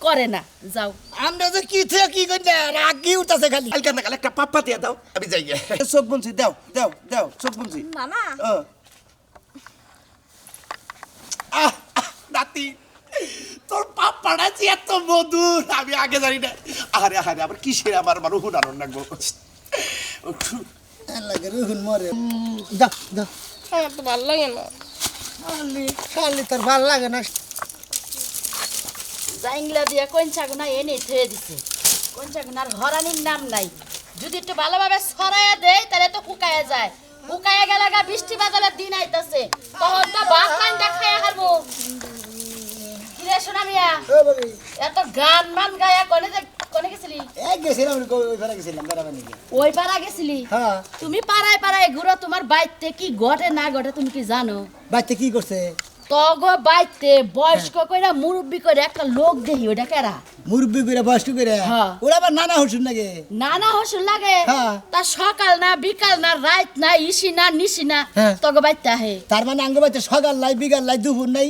করে না যাও। আমরা যে কি থেকে কি করি না রাগি উঠতেছে খালি। কালকে না কাল একটা পাপ্পা দিয়ে দাও আমি যাই গে। চোখ বুনছি দাও দাও দাও চোখ বুনছি। মামা নাতি তোর পাপ্পাটা যে এত মধুর আমি আগে জানি না। আরে আরে আবার কিসের আমার আমার হুনার লাগবো লাগে রুহুন মরে। দাও দাও আমার তো ভালো লাগে না। খালি খালি তোর ভাল লাগে না। জাইংলা দিয়া কঞ্চাগুনা এনে থয়ে দিছে। কঞ্চাগুনার ঘরানির নাম নাই। যদি একটু ভালোভাবে ছড়াইয়া দেয় তাহলে তো শুকায়া যায়। শুকায়া গেলে গা বৃষ্টি বাদলের দিন আইতাছে, তখন তো ভাত রাইন্দা খাইয়া হারবো। কিরে সোনা মিয়া, এত গান মান গায়া কোনে গেছিলি? গেছিলাম ওই পাড়া গেছিলাম বেড়াবার নাকি। ওই পাড়া গেছিলি? হ্যাঁ। তুমি পাড়ায় পাড়ায় ঘুরো, তোমার বাইতে কি ঘটে না ঘটে তুমি কি জানো? বাচ্চা কি করছে? তগো বাইতে বয়স্ক কইরা মুরব্বি করে একটা লোক দেখি, ওটা কেরা? মুরব্বি করে বয়স্ক করে হ্যাঁ। ওরা আবার নানা হসুন নাকি? নানা হসুর লাগে। হ্যাঁ। তা সকাল না বিকাল না রাত না ইসি না নিশি না হ্যাঁ। তগো বাইতে আহে। তার মানে আঙ্গ বাচ্চা সকাল নাই বিকাল নাই দুপুর নাই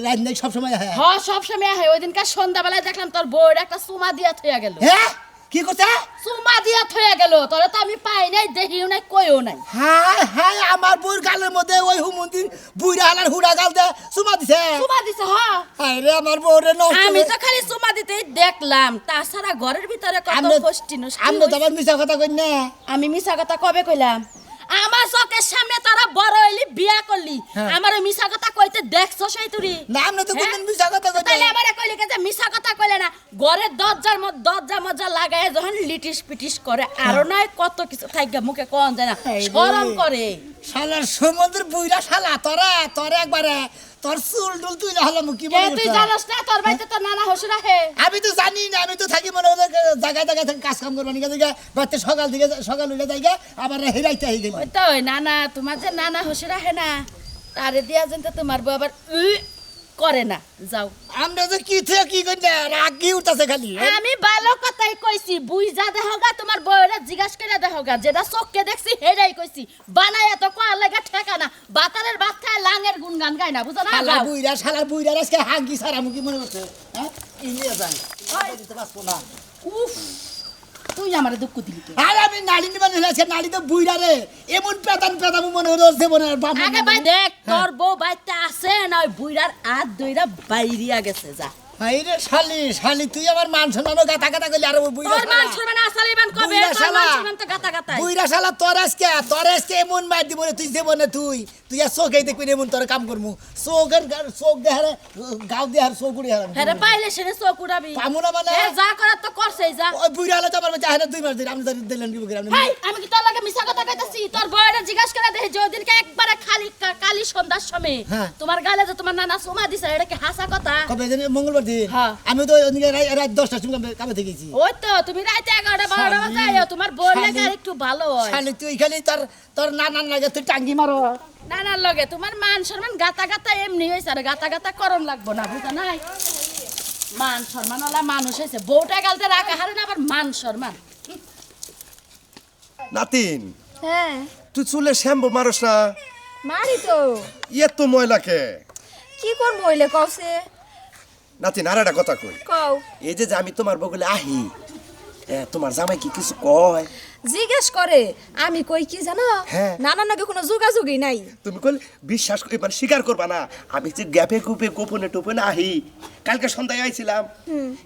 রাত নাই সবসময় হ্যাঁ। হ সব সময় আহে। ওই দিনকার সন্ধ্যাবেলায় দেখলাম তোর বউর একটা চুমা দিয়া থইয়া গেল। হ্যাঁ কি করছে? চুমা দিয়া থইয়া গেল, তোরে তো আমি পাই নাই, দেখিও নাই, কইও নাই। হাই হাই আমার বউর গালের মধ্যে ওই হুমন্দির বুইরা হালার হুড়া গাল দে চুমা দিছে। চুমা দিছে হ। হাই রে আমার বউরে নষ্ট। আমি তো খালি চুমা দিতেই দেখলাম, তাছাড়া ঘরের ভিতরে কত ফষ্টি নষ্টি আমরা তো আবার মিছা কথা কই না। আমি মিছা কথা কবে কইলাম? আমার চোখের সামনে তারা বড় হইলি বিয়া করলি, আমার ওই মিছা কথা কইতে দেখছো সেই তুই? না আমরা তো কোনদিন মিছা কথা কই না। তাহলে আমারে কইলি যে মিছা কথা কইলে না, ঘরের দরজা মজা লাগায় যখন লিটিস পিটিস করে আর নয় কত কিছু থাইগা মুখে কোন যায় না, শরম করে। শালার সমুদ্রের বুইরা শালা তোরা তোর একবারে তোর চুল ডুল তুই হলাম কি কে মনে তুই করছ? জানোস না তোর বাড়িতে তো নানা হসুর আহে? আমি তো জানি না, আমি তো থাকি মনে হয় জায়গায় জায়গায় থেকে কাজ কাম করবো নিকে বাচ্চা সকাল উঠে যাই আবার হেরাইতে হয়ে গেল। ওই তো ওই নানা, তোমার যে নানা হসুর আহে না, তারে দিয়া যেন তোমার বউ আবার করে না। যাও। আমরা যে কি থেকে কি করি না রাগি উঠতেছে খালি। আমি ভালো কথাই কইছি, বুইজা দেহগা তোমার বউরে জিজ্ঞাসা করে দেহগা, যেটা চোখকে দেখছি হেডাই কইছি। বানায় তো কোয়া লাগা ঠেকানা, বাতারের ভাত খায় লাঙের গুনগান গায় না, বুঝো না? শালা বুইরা আজকে হাগি সারা মুখি মনে করছে। হ্যাঁ ইয়ে যাই দিতে পারবো না। উফ, তুই আমারে দুঃখ দিলি তো। আর আমি নাড়ি নিবান আজকে নাড়ি তো বুইরা রে এমন পেতাম মনে হচ্ছে মনে বাপ। আগে ভাই দেখ তোর বউ বাইতে আছে না, ওই বুইরার হাত দইরা বাইরিয়া গেছে। যা। হাই রে শালি শালি তুই আমার মান সম্মানও গাতা গাতা কইলি আর ওই বুইরা তোর মান শুনবে না আসলেইবান কবে? বুইরা তোর শালা। মান শুনবেন তো গাতা গাতায়। বুইরা শালা তোর আজকে এমন মার দিব রে তুই দেব না তুই আর চোখেই দেখবি এমন তোর কাম করমু চোখ দেহারে গাও দেহার চোখ উড়ে হারাম। হ্যাঁ রে, পাইলে সেনে চোখ উড়াবি। পামু না মানে এ যা করার তো করছেই, যা। ওই বুইরা হলে তো আমার বাচ্চা হারে 2 মাস দিন আমি দিলেন কি বলি হেই, আমি কি তোর লাগে মিছা কথা কইতাছি? তোর বউরে জিজ্ঞাসা করে দেখি যে ওদিনকে একবারে কালি সন্ধ্যার সময় হ্যাঁ। তোমার গালে যে তোমার নানা চুমা দিছে, এটা কি হাসা কথা? কবে জানি মঙ্গলবার দিন হ্যাঁ। আমি তো ওদিকে রাত 10টার সময় কামে থেকে গেছি। ওই তো তুমি রাইতে 11টা 12টা বাজে আইও, তোমার বউর লাগে আর একটু ভালো হয়। শালি তুই খালি তোর নানার লাগে তুই টাঙ্গি মারো। নানার লগে তোমার মান সম্মান গাতা গাতা এমনি হইছে, আর গাতা গাতা করন লাগবো না, বুঝা নাই? মান সম্মান ওলা মানুষ হইছে, বউটা গালতে রাখা হারে না আবার মান সম্মান। নাতিন হ্যাঁ তুই চুলে শ্যাম্পু মারস না? মারি তো। ইয়ে তো ময়লাকে কি করবো হইলে কওছে? নাতিন আর একটা কথা কই, কও। এই যে আমি তোমার বগলে আহি তোমার জামাই কি কিছু কয়? জিজ্ঞেস করে, আমি কই কি জানো? হ্যাঁ। নানার নাকি কোনো যোগাযোগই নাই। তুমি কইলে বিশ্বাস করি মানে স্বীকার করবা না, আমি যে গ্যাপে গুপে গোপনে টোপনে আহি। কালকে সন্ধ্যায় আইছিলাম,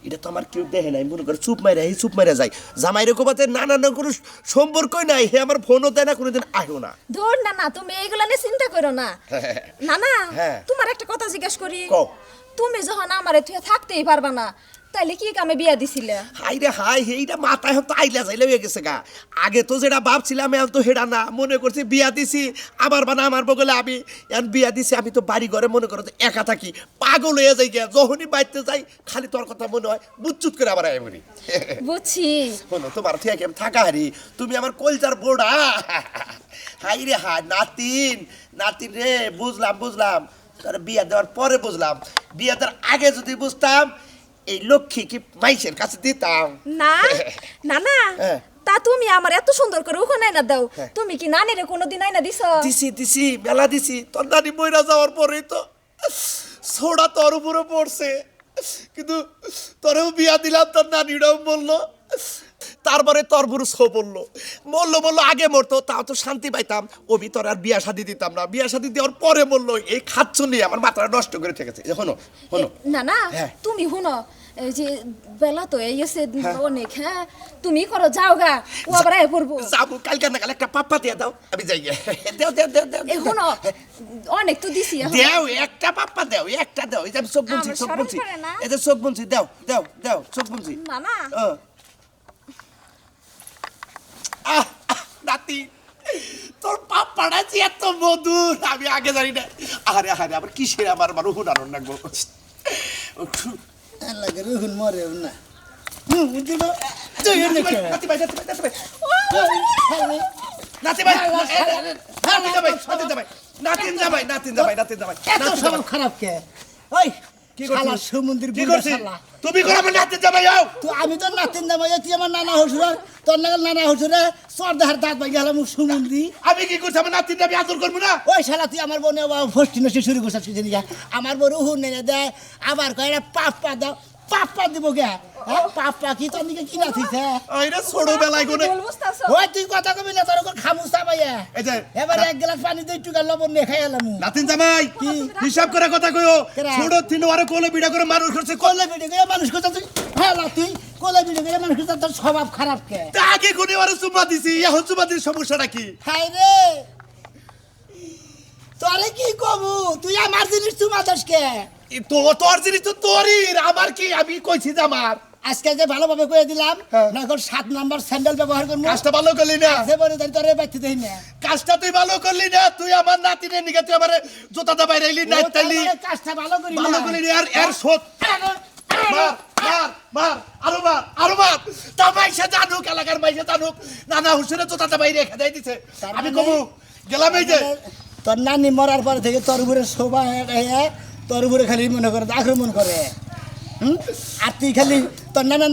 এটা তো আমার কেউ দেখে নাই, মনে করে চুপ মাইরা যাই। জামাইরে কোবাতে নানা কোনো সম্পর্কই নাই, হে আমার ফোনও দেয় না, কোনোদিন আহিও না। ধর না তুমি এইগুলা নিয়ে চিন্তা করো না। নানা হ্যাঁ। তোমার একটা কথা জিজ্ঞেস করি। কও। তুমি যখন আমারে তুই থাকতেই পারবা না, তাইলে কি কামে বিয়া দিছিলে? হাই রে হাই, এইটা মাথায় হয়তো আইলা যাইলে হয়ে গেছে গা। আগে তো যেটা ভাবছিলাম এখন তো হেডা না, মনে করছি বিয়া দিছি আমার বানা আমার বগলে আমি এখন বিয়া দিছি। আমি তো বাড়ি ঘরে মনে করো একা থাকি, পাগল হয়ে যাই গিয়া। যখনই বাইতে যাই খালি তোর কথা মনে হয়, বুচ্চুত করে আবার আয় বলি। বুঝছি। শোনো তোমার থেকে আমি থাকা হারি, তুমি আমার কলচার বোর্ডা। হাই রে হাই নাতিন রে, বুঝলাম তোর বিয়া দেওয়ার পরে বুঝলাম, বিয়া দেওয়ার আগে যদি বুঝতাম এই লক্ষ্মী কি মাইসের কাছে দিতাম না নানা হ্যাঁ। তা তুমি আমার এত সুন্দর করে ওখানে আইনা দাও, হ্যাঁ। তুমি কি নানিরে কোনোদিন আইনা দিছো? দিছি মেলা দিছি। তোর নানি মইরা যাওয়ার পরেই তো ছোড়া তোর উপরে পড়ছে। কিন্তু তোরেও বিয়া দিলাম, তোর নানিরাও বললো, তারপরে তোর বুড়ো সো বললো আগে মরতো তাও তো শান্তি পাইতাম, ও ভিতর আর বিয়া শাদি দিতাম না, বিয়া শাদি দেওয়ার পরে বললো এই খাচ্ছ নিয়ে আমার মাথাটা নষ্ট করে ঠেকেছে। হনো না না হ্যাঁ। তুমি শুনো, এই যে বেলা তো এই এসে অনেক, হ্যাঁ তুমি করো যাও গা, ও আবার আয় পড়বো। যাবো কালকে না কাল একটা পাপ্পা দিয়ে দাও, আমি যাই গে। দেও এই শুনো, অনেক তো দিছি এখন। দেও একটা পাপ্পা দেও, একটা দাও, এই যে আমি চোখ বুনছি, আমার চোখ শরম বুনছি, করে না? এই যে চোখ বুনছি, দাও চোখ বুনছি। না না নাতি তোর পাপ্পাটা যে এত মধুর আমি আগে জানি না। আরে আবার কিসের আমার মানুষ হুনারণ লাগবো। আল্লাহ করে হুন মরে না বুঝিল তুই এনেকে নাতি ভাই নাতিন জামাই এত সব খারাপ কে ওই কি শালা করছিস? সমুদ্রের কি বুড়া করছিস শালা তুমি করে আমার নাতিন জামাই যাও। তুই আমি তো নাতিন জামাই তুই আমার নানা হসুর তোর নাগাল নানা হসুরে সর্দার দাঁত ভাঙি গেলাম সমুদ্রি আমি কি করছি আমার নাতিন আমি আদর করবো না? ওই শালা তুই আমার বোনে ফষ্টি নষ্টি শুরু করছিস কিছু নিয়ে আমার বড় হুন নেনে দেয় আবার কয় এটা পাপ্পা দাও পাপ্পা দিব গে পাপ্পা কি তোর দিকে কিনা থিছে আইরে ছোটবেলায় কোনে বুঝতাছো? ওই তুই কথা কবি না তোর খামুসা ভাইয়া এই যে এবার এক গ্লাস পানি দিয়ে টুকা লবণ নিয়ে খাই এলাম নাতিন জামাই কি? হিসাব করে কথা কইও, কেরা? ছোট তিন আরো কোলে বিড়া করে মানুষ করছে। কোলে ভিডিও করে মানুষ কথা তুই হ্যাঁ তুই কোলে ভিডিও করে মানুষ কথা তোর স্বভাব খারাপ কে তা আগে কোনে আরো চুমা দিছি, এখন চুমা দির সমস্যাটা কি? হাই রে তোরে কি কবু তুই আমার জিনিস চুমা দাস কে তোর জিনিস তো তোরই, আমার কি? আমি কইছি যে আমার আজকে যে ভালোভাবে কয়ে দিলাম হ্যাঁ। না এখন 7 নাম্বার স্যান্ডেল ব্যবহার করবো কাজটা ভালো করলি না, সে বলে তাই তোরে বাইতে দেই না কাজটা তুই ভালো করলি না। তুই আমার নাতিনের নিকে তুই আমার জোতাটা বাইরে এলি না তাইলি, কাজটা ভালো করি ভালো করলি না। এর শোধ আরো মার তা মাইসে জানুক, এলাকার মাইসে জানুক নানা হুসেনের জোতাটা বাইরে রেখে দেয় দিছে। তার আমি মানে- কমু গেলাম এই যে তোর নানি মরার পর থেকে তোর উপরে শোভা তোর উপরে খালি মনে করে আক্রমণ করে আর তুই খালি তোর নানা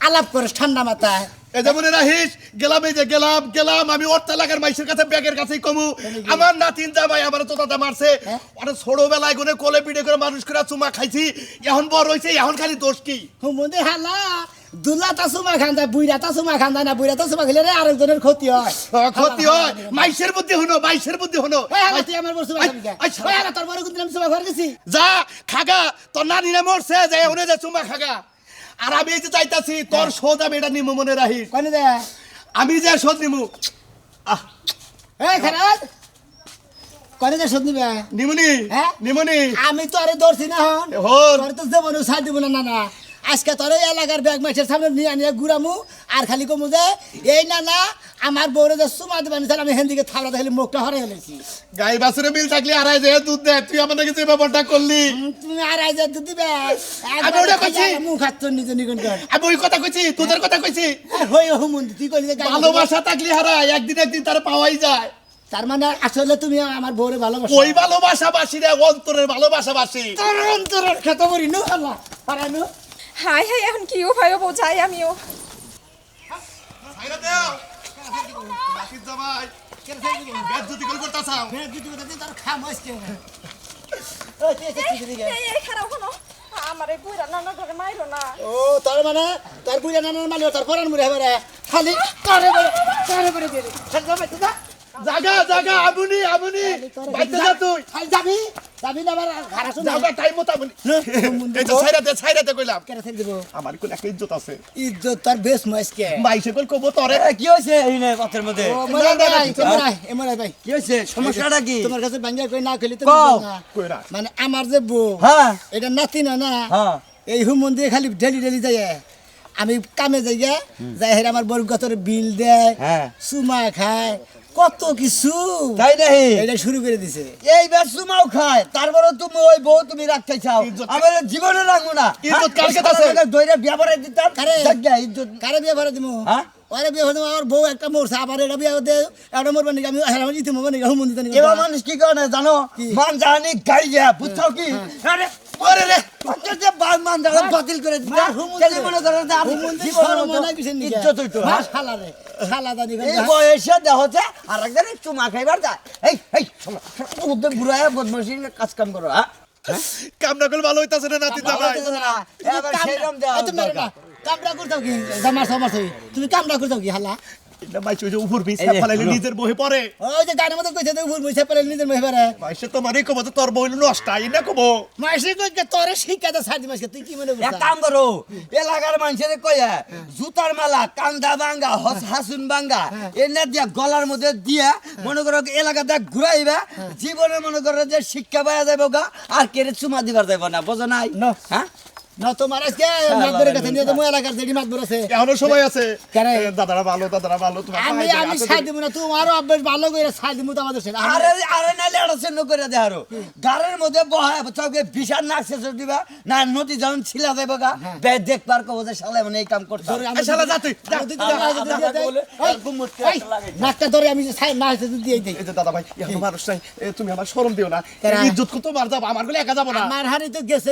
আলাপ করিস ঠান্ডা মাথায় এই যে মনে রাখিস, গেলাম এই যে গেলাম আমি ওর এলাকার মাইসের কাছে ব্যাগের কাছেই কমু। আমার নাতিন জামাই আমার জোতাটা মারছে, হ্যাঁ? অনেক ছোটবেলায় গুনে কোলে পিঠে করে মানুষ করে চুমা খাইছি, এখন বড় হয়েছে, এখন খালি দোষ কি? হুমুন্দি হালা দুলা তা সুমা খান যায় বুইরা তা সুমা খান যায় না বুইরা তা সুমা খেলে রে আরেকজনের ক্ষতি হয় ক্ষতি হয়। মাইসের বুদ্ধি হনো, মাইসের বুদ্ধি হনো। ওই হালা তুই আমার বড় সুমা খাবি কে? আচ্ছা। ওই হালা তোর বড় কিন্তু আমি সুমা ঘর গেছি যা খাগা, তোর নানি না মরছে যে উনি যে চুমা খাগা। আর আমি এই যে চাইতাছি তোর শোধ আমি এটা নিমু, মনে রাখিস। কনে দে আমি যে শোধ নিমু এই খারাপ কনে দে সত্যি বে নিমুনি হ্যাঁ? নিমুনি আমি তো আরে ধরছি না হন হন। তোর তো জীবনে ছাড় দিব না না আজকে তোর এই এলাকার ব্যাগ মাসের সামনে নিয়ে নিয়ে ঘুরামু আর খালি কমু যে এই না আমার বউরে যে সুমা দিবানি তাহলে আমি হেন্দিকে থাবড়া দেখলে মুখটা হরে গেলেছি গাই বাছুরে মিল থাকলে আড়াই যে দুধ দে, তুই আমার নাকি যে ব্যাপারটা করলি। তুমি আর আজ দুধ দিবে আমি ওটা কইছি। মুখ হাত তোর নিজে নিগুন কর আমি ওই কথা কইছি, তোদের কথা কইছি। হই হুমুন্দি তুই কইলি যে গায়ে ভালোবাসা থাকলে হারায়, একদিন তার পাওয়াই যায়। তার মানে আসলে তুমি আমার বউরে ভালোবাসো ওই ভালোবাসা বাসি রে, অন্তরের ভালোবাসা বাসি। তোর অন্তরের খেত করি নু আল্লাহ পারা নু হাই হাই এখন কি উপায় বোঝাই আমিও। ছাইরা দেও নাতিন জামাই বেদ যদি কল করতাছাও ফের দুটি কথা তোর খাম আজকে ওই তুই এসে দিকে এই খারাপ হলো আমার এই বুইরা নানা ধরে মাইরো না। ও তার মানে তার বুঝা নানার মালিও তার পরান মুড়ে হবে খালি তারে করে দিয়ে খালি যাবে তুই জাগা আবুনি বাইতে যা তুই। খালি যাবি না আবার ঘাড়া শুনে জাগা টাইম মতো আবুনি। এই যে ছাইরা দে কইলাম। কেন থেকে দেব আমার কোন একটা ইজ্জত আছে। ইজ্জত তার বেশ মাইসকে মাইসে কল কব তোরে। কি হয়েছে এই নে পথের মধ্যে? ও মনে ভাই তোমরা এমরাই ভাই কি হয়েছে? সমস্যাটা কি? তোমার কাছে বাঙ্গা কই না কইলি তো কও। কইরা মানে আমার যে বউ হ্যাঁ এটা নাতি না হ্যাঁ এই হুমন দিয়ে খালি ডেলি যায় আমি কামে যাই যাই হেরে আমার বড় গতর বিল দেয় হ্যাঁ। সুমা খায় কত কিছু তাই নাহি? এটা শুরু করে দিছে এই বেসুমাও খায়, তারপরে তুমি ওই বউ তুমি রাখতে চাও, ইজ্জত- আমার জীবনে রাখবো না। ইজ্জত কার হ্যাঁ? কাছে আছে? দইরা বিয়া পড়াই দিতাম, কারে? জায়গা ইজ্জত। কারে বিয়ে ভরে দিমু হ্যাঁ? ওরে বিয়ে ভরে দিমু আমার বউ একটা মরছে আবার এটা বিয়ে দে এটা মরবে নাকি আমি হেরা জিতে মরবে নাকি হুমন দিতে নাকি এবার মানুষ কি করে না জানো? কি? মান জানি গাইয়া, বুঝছো কি? আরে, ওরে রে, পঞ্চাশ যে মান জানি বাতিল করে দিতা, মার হুমুন তাহলে দে। মনে করো যে আমি হুমন দিয়ে জীবনের শরম মতো হয় না কিসের নিকে? ইজ্জত হইতো, মার হ্যাঁ? শালা রে শালা দানি এই বয়সে দেহ হচ্ছে আর একজন চুমা খাইবার যায়। এই শোনো, বুড়ায় বদমাশি কাজ কাম করো, হ্যাঁ? কামনা করলে ভালো হইতাছে না নাতি জামাই এবার সেরকম দেওয়া দরকার। কামড়া করতাও কি জামার সমস্যা তুমি কামড়া করতাও কি হালা এটা মাইছে ওই যে উপর বিছা ফেলাইলে নিজের বহে পড়ে ওই যে গানের মধ্যে কইছে তুই মুইছে পড়ে নিজের মহে পারে মাইছে তোমারই কব তো তোর বইল নষ্ট আই না কব মাসি কইকে তোরে শিক্ষাতে ছাড়ি মাসকে তুই কি মনে এক করছিস কাম করো এলাকার মানুষের কইয়া জুতার মালা কান্দা ভাঙ্গা হাসুন ভাঙ্গা এনে দিয়া গলার মধ্যে দিয়া মনে করো এলাকাতে ঘুরাইবা জীবনে মনে করো যে শিক্ষা পাওয়া যাবে গা আর কেড়ে চুমা দিবার যাবে না বোঝো নাই হ্যাঁ না তোমার আজকে মাতবরের কাছে নিয়ে তো মই এলাকার যেটি মাতবর আছে এখনো সময় আছে কেন? দাদারা ভালো তোমার আমি ছাড় দিব না তোমারও অভ্যাস ভালো করে ছাড় দিব তো আমাদের সাথে আরে আরে নালে এটা চিহ্ন করে দেহারো গাড়ির মধ্যে বহায় চৌকে বিশাল নাকছে দিবা না নদী যখন ছিলা যাবে গা দেখবার কব যে শালা মানে এই কাম করতে শালা যা তুই যা। নাকটা ধরে আমি না দিয়ে দিই এই যে দাদা ভাই এখন মানুষ নাই তুমি আমার শরম দিও না ইজ্জত কত মার যাব আমার গলে একা যাব না আমার হাড়ি তো গেছে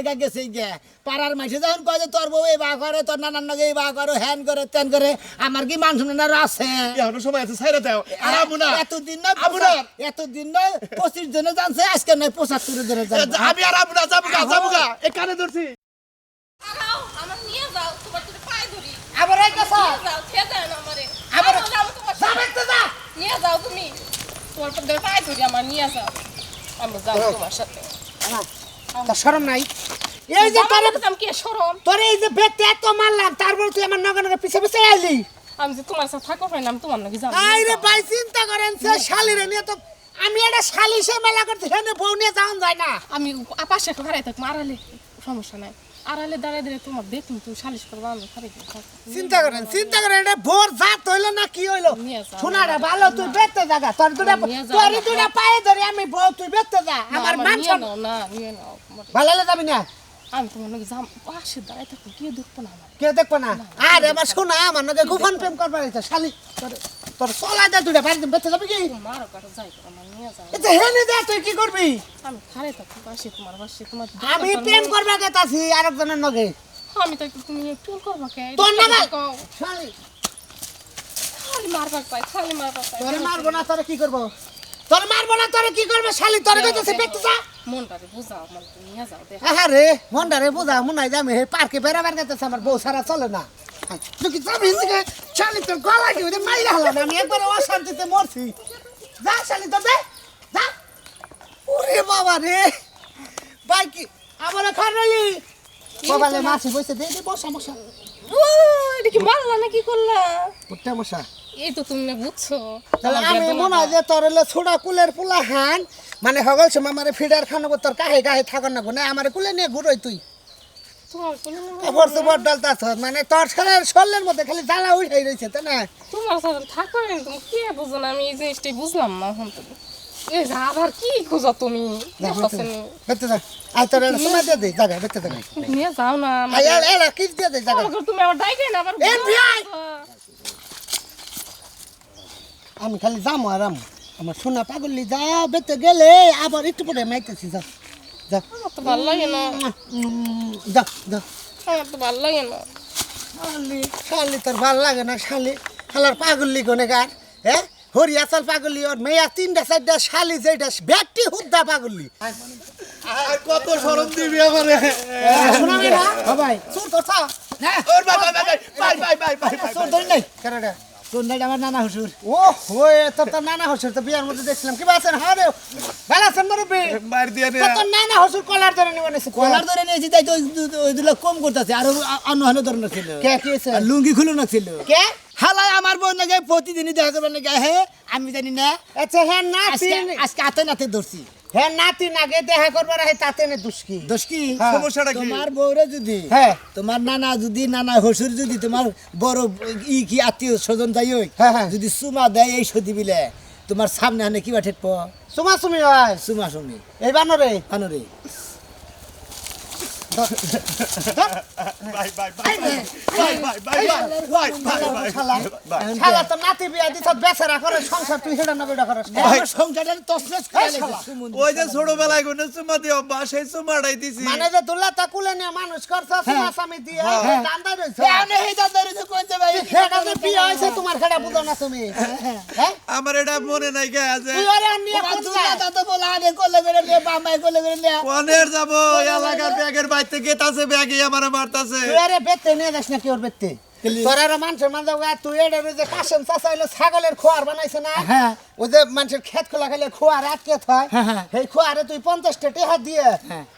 গে পাড়ার মাইসে যখন কয় যে তোর বউ এই বা করে তোর নানার নাকি এই বা করে হ্যান করে তেন করে আমার কি মান শুনে আছে এখনো সময় আছে ছাইরা দাও আর আমু না এতদিন না এতদিন না 25 জনে জানছে আজকে নয় 75 জনে জানছে আমি আর আমু না যাবো গা এ কানে ধরছি আমার নিয়ে যাও তোমার তুমি পায়ে ধরি আবার এই কথা যাও খেয়ে যায় না আমারে আবার যাও তোমার যাবে তো যা নিয়ে যাও তুমি তোমার পায়ে ধরি আমার নিয়ে যাও আমি যাও তোমার সাথে তা শরম নাই এই যে তোর আমি কি শরম তোর এই যে বেতে এত মারলাম তারপর তুই আমার নগনকে পিছে পিছে আইলি আমি যে তোমার সাথে থাকো পাই না আমি তোমার নাকি যাবো আইরে ভাই চিন্তা করেন সে শালিরে নিয়ে তো আমি একটা শালিশে মেলা করতে হেনে বউ নিয়ে যাওয়া যায় না আমি পাশে একটু হারাই থাকবো আড়ালে সমস্যা নাই আড়ালে দাঁড়ায় দিলে তোমার দেখুন তুমি সালিশ করবো আমি হারাই চিন্তা করেন এটা ভোর জাত হইলো না কি হইলো নিয়ে যাও। শোনা রে ভালো তুই বেতে জায়গা তোর নিয়ে যাও। দুটা পায়ে ধরে আমি বউ তুই বেতে যা আমার মান নিয়ে নাও না নিয়ে নাও ভালো যাবি না আমি তোমার নাকি যাম পাশে দাঁড়ায় থাকবো কে দেখবো না আমার কেউ দেখবো না আরে আমার শোনা আমার নাকি গোপন প্রেম করবার ইচ্ছা শালি তোর চলা দে দুটা বাড়িতে বেতে যাবি কি মারো কারো যাই করো আমার নিয়ে যাও এটা হেনে দে তুই কি করবি আমি হারাই থাকবো পাশে তোমার আমি প্রেম করবা গেতাছি আরেকজনের নগে আমি তো তুমি প্রেম করবো কে তোর নাগাল শালি খালি মারবার পাই খালি মারবার পাই তোরে মারবো না তোরে কি করবো তোর মারবো না তোরে কি করবে শালি তোরে কইতেছে বেতে যা মনটাকে বুঝাও মন নিয়ে যাও দেখ আরে মন্ডারে বুঝা মনাই যাবে হে পার্কে বেড়াবার গেতেছে আমার বউ সারা চলে না তুই কি যাবি হিন্দিকে শালি তোর গলা কি ওদের মাইরা হলাম আমি একবার অশান্তিতে মরছি যা শালি তোর দে যা ওরে বাবা রে ভাই কি আমার খারালি বাবালে মাছি বসে দে দে বসা বসা ও এটা কি মারলা না কি করলা উঠতে বসা এই তো তুমি না বুঝছো তাহলে আমি মনে হয় যে তোর হলে ছোড়া কুলের পোলা হান মানে হগল সময় আমারে ফিডার খানো তোর কাহে গায়ে থাকন না না আমারে কুলে নিয়ে ঘুরোই তুই তোমার কোনো খবর তো বড় ডালতাছ মানে তোর শরীরের মধ্যে খালি জ্বালা উঠাই রয়েছে তাই না তোমার সাথে থাকো না তুমি কি বুঝো না আমি এই জিনিসটাই বুঝলাম না এখন তো এই যে আবার কি খোঁজো তুমি বেতে যা আই তোর সময় দিয়ে দে জায়গা বেতে যা নিয়ে যাও না আই এলা কিস দিয়ে দে জায়গা তুমি আমার ডাইকে না আবার FBI! আমি খালি যাবো আরাম আমার সোনা পাগলি যা বেতে গেলে আবার একটু পরে মাইতেছি যা যা আমার তো ভালো লাগে না যা যা আমার তো ভালো লাগে না শালি শালি তোর ভাল লাগে না শালি শালার পাগলি কোনে গার হ্যাঁ হরিয়া চাল পাগলি ওর মেয়া 3টা 4টা শালি যেটা ব্যক্তি হুদ্দা পাগলি আর কত শরম দিবি আমারে শোনাবি না ভাই চোর তো চা হ্যাঁ ওর বাই চোর ধরি নাই কেনাডা চোর নাই আমার নানা হুসুর ও ওই তোর নানা হুসুর তো বিয়ার মধ্যে দেখছিলাম কি আছেন হ্যাঁ রে ভালো আছেন মুরব্বি মার দিয়া নে তোর নানা হুসুর কলার ধরে নিয়ে এনেছে কলার ধরে নিয়েছি তাই তো ওইগুলো কম করতেছে আর অন্য হলো ধরনের ছিল কে কি আছে আর লুঙ্গি খুলো না ছিল কে হালাই আমার বোন নাকি প্রতিদিনই দেখা করবার নাকি হে আমি জানি না আচ্ছা হ্যাঁ নাতি আজকে হাতে নাতে ধরছি হ্যাঁ নাতি নাগে দেখা করবার হে তাতে নে দুষ্কি দোষ কি সমস্যাটা কি তোমার বউরে যদি হ্যাঁ তোমার নানা যদি নানা হসুর যদি তোমার বড় কি আত্মীয় স্বজন যাই হোক হ্যাঁ, হ্যাঁ। যদি সুমা দেয় এই সদি বিলে তোমার সামনে হানে কিবা ঠেকব সুমা সুমি হয় সুমা শুনি এই বানরে আনরে শালা তো নাতি বিয়া দিছ বেচারা করে সংসার তুই হেডা না বেডা করস আমার সংসারটা তছনছ করে লেগেছে সুমন ওই যে ছোটবেলায় গুনে চুমা দিও বাসায় চুমাটাই দিছি মানে যে দুল্লা তা কুলে নিয়ে মানুষ করছ সুমা স্বামী দিয়ে দান্দা রইছ আমি এই দাদারে তো কোন যাবে যে হেডা যে বিয়ে হয়েছে তোমার খেড়া বুঝো না তুমি হ্যাঁ আমার এটা মনে নাই গে যে তুই ওরে নিয়ে তোমার কোথায় দুনিয়া দাদা বলা আরে কোলে করে নে বামাই কোলে করে নে কোনের যাব এলাকার ব্যাগের বাইতে গেতাছে ব্যাগে আমারে মারতাছে তুই আরে বেতে নিয়ে যাস না কি ওর বেতে তোর আর মানুষের মাঝে তুই এটা যে কাশেম চাচা হইলো ছাগলের খোয়ার বানাইছে না হ্যাঁ ওই যে মানুষের ক্ষেত খোলা খেলে খোয়ার আটকে থয় সেই খোয়ারে তুই 50টা টেহা দিয়ে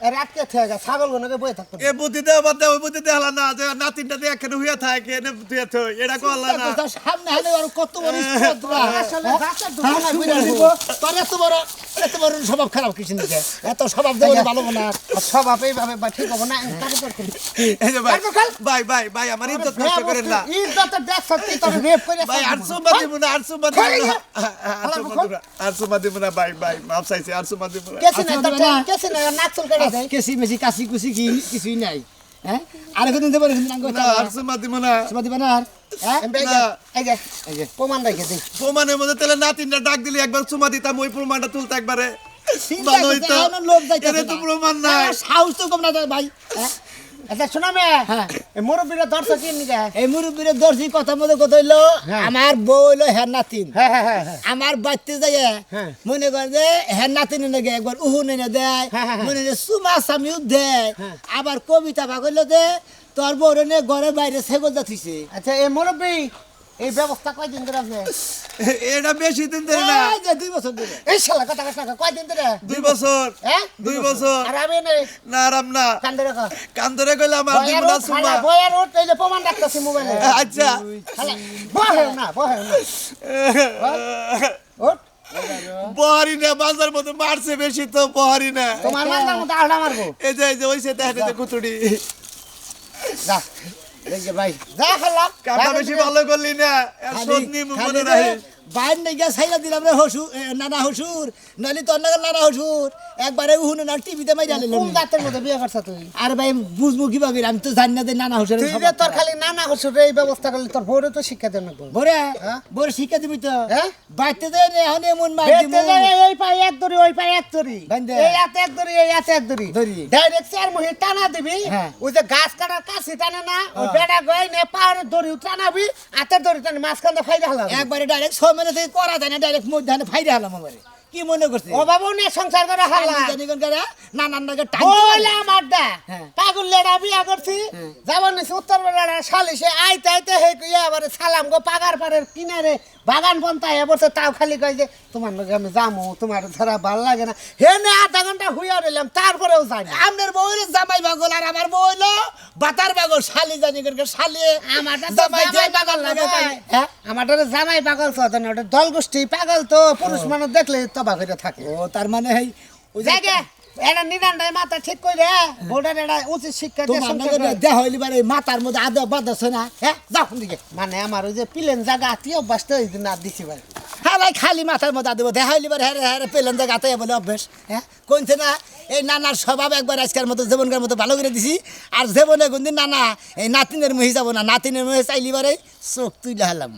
এর আটকে থয় ছাগল গুলোকে বয়ে থাকতো এ বুদ্ধি দেও বাদ দাও ওই বুদ্ধি দেহলা না যে নাতিনটা দিয়ে একখানে হইয়া থাকে এনে তুই তো এটা কইলা না তোর সামনে হলে আর কত বড় স্পর্ধা আসলে রাস্তার দোকানে ঘুরে দিব তোর এত বড় স্বভাব খারাপ কিছু নেই এত স্বভাব দেওয়া ভালো না স্বভাব এইভাবে বা ঠিক হবো না কারো করি এই যে ভাই ভাই আমার ইজ্জত নষ্ট করেন না ইজ্জত দেখ সত্যি তোর রেপ করে ভাই 800 বাদ দিব না 800 বাদ দিব না 800 বাদ দিব না ভাই মাপ চাইছে 800 বাদ দিব না কেসে না তোর কেসে না নাকচুল কেটে দেয় কেসি মেসি কাশি কুসি কি কিছুই নাই হ্যাঁ আর এখন দেব না না 800 বাদ দিব না সমাধি দিবা না আর হ্যাঁ না। এই যে প্রমাণ রেখে দিই প্রমাণের মধ্যে তাহলে নাতিনটা ডাক দিলি একবার চুমা দিতাম ওই প্রমাণটা তুলতে একবারে চিন্তা ভালো করতে হইতো আমার লোক যাইতেছে এরে তো না। প্রমাণ নাই আমার সাহস তো কম না তার ভাই হ্যাঁ? আচ্ছা শোনা মে হ্যাঁ। এই মুরব্বীরা দর্শক কি নিগে এই মুরব্বীর দর্শি কথা মধ্যে কথা হইলো আমার বউ হইলো হ্যাঁ নাতিন হ্যাঁ হ্যাঁ হ্যাঁ হ্যাঁ আমার বাড়িতে যাই হ্যাঁ। মনে করে যে হ্যাঁ নাতিন নাকি একবার উহু নেনে দেয় হ্যাঁ, হ্যাঁ, মনে হয় সুমা সামিও দেয় আবার কবিতা ভাগল যে তোর বউ নে ঘরে বাইরে সেগল যাচ্ছে আচ্ছা এই মুরব্বী এই ব্যবস্থা কয়দিন ধরে আছে এটা বেশি দিন ধরে না 2 বছর ধরে এই শালা কথা কথা কয়দিন ধরে 2 বছর হ্যাঁ 2 বছর আর আমি নেই না আরাম না কান্দে রাখো কান্দরে কইলাম আর দিব না চুমা বয়ার ওট এই যে প্রমাণ রাখতেছি মোবাইলে আচ্ছা বহে না ওট বহারি না বাজার মধ্যে মারছে বেশি তো বহারি না তোমার মাথার মতো আলডা মারবো এই যে ওইসে দেখে যে কুতুড়ি যা এই যে ভাই যা খেলাম কাটা বেশি ভালো করলি না আর সদনি মনে রাখি বাইর নেই গিয়া সাইলা দিলাম রে হসুর নানা হসুর নইলে তোর নানা হসুর একবারে উহুনে না টিভিতে মাই জানিল কোন জাতের মধ্যে বিয়ে করছ তুই আর ভাই বুঝবো কিভাবে আমি তো জানি না যে নানা হসুর তুই যে তোর খালি নানা হসুর এই ব্যবস্থা করলি তোর বউরে তো শিক্ষা দেন না বরে হ্যাঁ? বরে শিক্ষা দিবি তো হ্যাঁ? বাইতে দে এখন এমন মার দিমু বেতে যায় এই পায়ে এক দড়ি ওই পায়ে এক দড়ি বান্ধে। এই হাতে এক দড়ি এই হাতে এক দড়ি দড়ি। ডাইরেক্ট চার মুহি টানা দিবি হ্যাঁ। ওই যে গাছ কাটার কাছে টানে না ওই বেড়া গই নে পাহাড়ের দড়ি টানাবি হাতের দড়ি টানে মাঝখানে ফাইদা হলাম একবারে ডাইরেক্ট 6 মিনিট থেকে করা যায় না ডাইরেক্ট মধ্যে ফাইরে হলাম আমারে কি মনে করছিস ও বাবু নে সংসার করে হালা জানি কোন করে নানার নাকে টাইম বলে আমার দা হ্যাঁ। পাগল লেডা বিয়া করছি যাবার নিছি উত্তর বেড়া সালিশে আইতে আইতে হে ইয়া আবার সালাম গো পাগার পাড়ের কিনারে বাগান বন্তায় বসে তাও খালি কয় যে তোমার লগে আমি যামু তোমার ছাড়া ভাল লাগে না হে নে আধা ঘন্টা হুইয়া রইলাম তারপরেও যাই না আমনের বউ হইলো জামাই পাগল আর আমার বউ হইলো বাতার পাগল শালি জানি করে শালি আমারটা তো জামাই জামাই যে পাগল লাগে লাগে তাই। হ্যাঁ আমারটা তো জামাই পাগল তো না ওটা দল গোষ্ঠী পাগল তো পুরুষ মানুষ দেখলে তবা করে থাকে ও তার মানে এই ওই যে জায়গা এটা নিদানটাই মাথা ঠিক করে বোর্ডার এটা উচিত শিক্ষা দিয়ে তোমার সংসার নাকি করে। দেহ হইলি বারে মাথার মধ্যে আদা বাদাছে না হ্যাঁ যাও দিকে মানে আমার ওই যে প্লেন জায়গা আত্মীয় অভ্যাসটা ওই দিন আর দিছি ভাই হ্যাঁ ভাই খালি মাথার মধ্যে দেবো দেখা হইলি বারে হ্যাঁ হ্যাঁ পেলেন জায়গাতে বলে অভ্যেস হ্যাঁ কোনছে না এই নানার স্বভাব একবার আজকের মতো জীবনকার মতো ভালো করে দিছি আর জীবনে কোনদিন নানা এই নাতিনের মুহি যাবো না নাতিনের মুহি চাইলি বারে চোখ তুইলে হালাম